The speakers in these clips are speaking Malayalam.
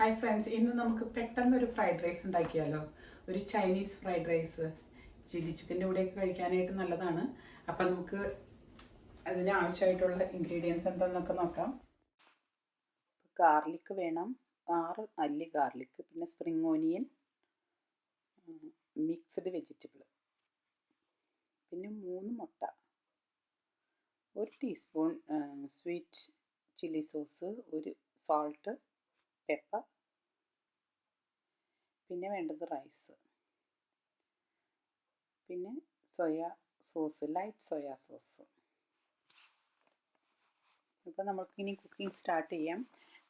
ഹായ് ഫ്രണ്ട്സ്, ഇന്ന് നമുക്ക് പെട്ടെന്നൊരു ഫ്രൈഡ് റൈസ് ഉണ്ടാക്കിയാലോ. ഒരു ചൈനീസ് ഫ്രൈഡ് റൈസ് ചില്ലി ചിക്കൻ്റെ കൂടെയൊക്കെ കഴിക്കാനായിട്ട് നല്ലതാണ്. അപ്പം നമുക്ക് അതിന് ആവശ്യമായിട്ടുള്ള ഇൻഗ്രീഡിയൻസ് എന്താണെന്നൊക്കെ നോക്കാം. ഗാർലിക് വേണം, 6 അല്ലി ഗാർലിക്, പിന്നെ സ്പ്രിംഗ് ഓനിയൻ, മിക്സ്ഡ് വെജിറ്റബിൾ, പിന്നെ 3 മുട്ട, 1 ടീസ്പൂൺ സ്വീറ്റ് ചില്ലി സോസ്, ഒരു സോൾട്ട്, പെപ്പർ, പിന്നെ വേണ്ടത് റൈസ്, പിന്നെ soya sauce, light soya sauce. ഇപ്പോൾ നമുക്കിനി കുക്കിംഗ് സ്റ്റാർട്ട് ചെയ്യാം.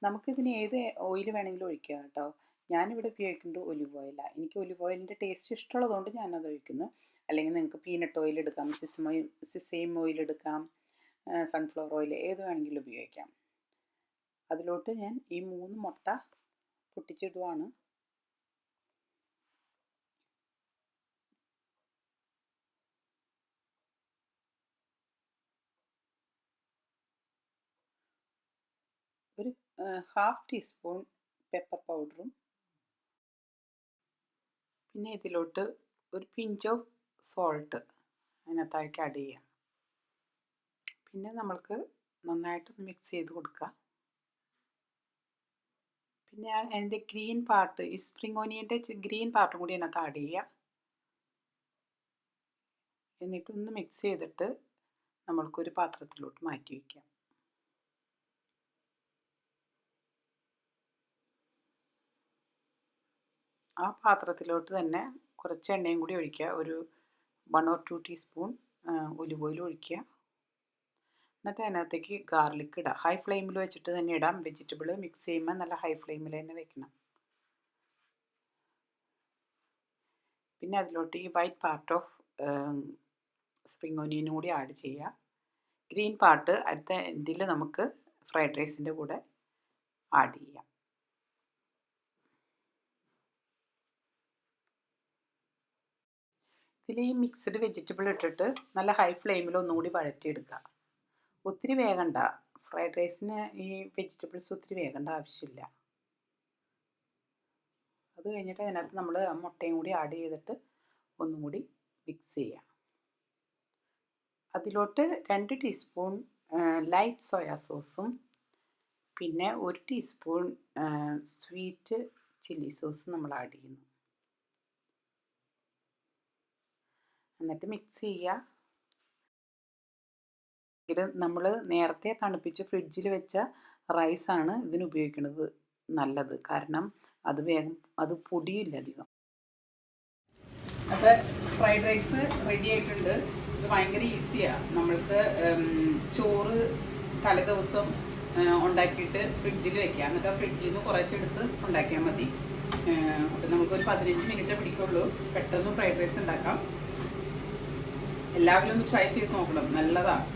നമുക്കിതിന് ഏത് ഓയിൽ വേണമെങ്കിലും ഒഴിക്കാം കേട്ടോ. ഞാനിവിടെ ഉപയോഗിക്കുന്നത് ഒലിവ് ഓയിലാണ്. എനിക്ക് ഒലിവ് ഓയിലിൻ്റെ ടേസ്റ്റ് ഇഷ്ടമുള്ളതുകൊണ്ട് ഞാനത് ഒഴിക്കുന്നു. അല്ലെങ്കിൽ നിങ്ങൾക്ക് പീനട്ട് ഓയിൽ എടുക്കാം, സിസെയിം ഓയിൽ എടുക്കാം, സൺഫ്ലവർ ഓയിൽ, ഏത് വേണമെങ്കിലും ഉപയോഗിക്കാം. അതിലോട്ട് ഞാൻ ഈ 3 മുട്ട പൊട്ടിച്ചിടുവാണ്. ഒരു 1/2 ടീസ്പൂൺ പെപ്പർ പൗഡറും, പിന്നെ ഇതിലോട്ട് ഒരു പിഞ്ച് ഓഫ് സോൾട്ട് അതിനകത്തായിട്ട് ആഡ് ചെയ്യാം. പിന്നെ നമ്മൾക്ക് നന്നായിട്ട് മിക്സ് ചെയ്ത് കൊടുക്കുക. പിന്നെ അതിൻ്റെ ഗ്രീൻ പാർട്ട്, ഈ സ്പ്രിംഗ് ഓനിയൻ്റെ ഗ്രീൻ പാർട്ടും കൂടി അതിനകത്ത് ആഡ് ചെയ്യുക. എന്നിട്ടൊന്ന് മിക്സ് ചെയ്തിട്ട് നമ്മൾക്കൊരു പാത്രത്തിലോട്ട് മാറ്റി വയ്ക്കാം. ആ പാത്രത്തിലോട്ട് തന്നെ കുറച്ച് എണ്ണയും കൂടി ഒഴിക്കുക. ഒരു 1 or 2 ടീസ്പൂൺ ഒലിവ് ഓയിൽ ഒഴിക്കുക. എന്നിട്ട് അതിനകത്തേക്ക് ഗാർലിക് ഇടുക. ഹൈ ഫ്ലെയിമിൽ വെച്ചിട്ട് തന്നെ ഇടാം. വെജിറ്റബിൾ മിക്സ് ചെയ്യുമ്പോൾ നല്ല ഹൈ ഫ്ലെയിമിൽ തന്നെ വെക്കണം. പിന്നെ അതിലോട്ട് ഈ വൈറ്റ് പാർട്ട് ഓഫ് സ്പ്രിംഗ് ഓനിയനും കൂടി ആഡ് ചെയ്യുക. ഗ്രീൻ പാർട്ട് അടുത്ത ഇതിൽ നമുക്ക് ഫ്രൈഡ് റൈസിൻ്റെ കൂടെ ആഡ് ചെയ്യാം. ഇതിൽ ഈ മിക്സ്ഡ് വെജിറ്റബിൾ ഇട്ടിട്ട് നല്ല ഹൈ ഫ്ലെയിമിൽ ഒന്നുകൂടി വഴറ്റിയെടുക്കുക. ഒത്തിരി വേകണ്ട. ഫ്രൈഡ് റൈസിന് ഈ വെജിറ്റബിൾസ് ഒത്തിരി വേകേണ്ട ആവശ്യമില്ല. അത് കഴിഞ്ഞിട്ട് അതിനകത്ത് നമ്മൾ ആ മുട്ടയും കൂടി ആഡ് ചെയ്തിട്ട് ഒന്നും കൂടി മിക്സ് ചെയ്യാം. അതിലോട്ട് 2 ടീസ്പൂൺ ലൈറ്റ് സോയ സോസും, പിന്നെ 1 ടീസ്പൂൺ സ്വീറ്റ് ചില്ലി സോസും നമ്മൾ ആഡ് ചെയ്യുന്നു. എന്നിട്ട് മിക്സ് ചെയ്യുക. ഇത് നമ്മൾ നേരത്തെ തണുപ്പിച്ച് ഫ്രിഡ്ജിൽ വെച്ച റൈസാണ് ഇതിന് ഉപയോഗിക്കുന്നത് നല്ലത്. കാരണം അത് പൊടിയില്ല അധികം. അപ്പോൾ ഫ്രൈഡ് റൈസ് റെഡി ആയിട്ടുണ്ട്. ഇത് ഭയങ്കര ഈസിയാണ്. നമ്മൾക്ക് ചോറ് തലേദിവസം ഉണ്ടാക്കിയിട്ട് ഫ്രിഡ്ജിൽ വെക്കാം. എന്നിട്ട് ഫ്രിഡ്ജിൽ നിന്ന് കുറേശ്ശെ എടുത്ത് ഉണ്ടാക്കിയാൽ മതി. അപ്പോൾ നമുക്കൊരു 15 മിനിറ്റ് പിടിക്കുള്ളൂ. പെട്ടെന്ന് ഫ്രൈഡ് റൈസ് ഉണ്ടാക്കാം. എല്ലാവരും ഒന്ന് ട്രൈ ചെയ്ത് നോക്കണം, നല്ലതാണ്.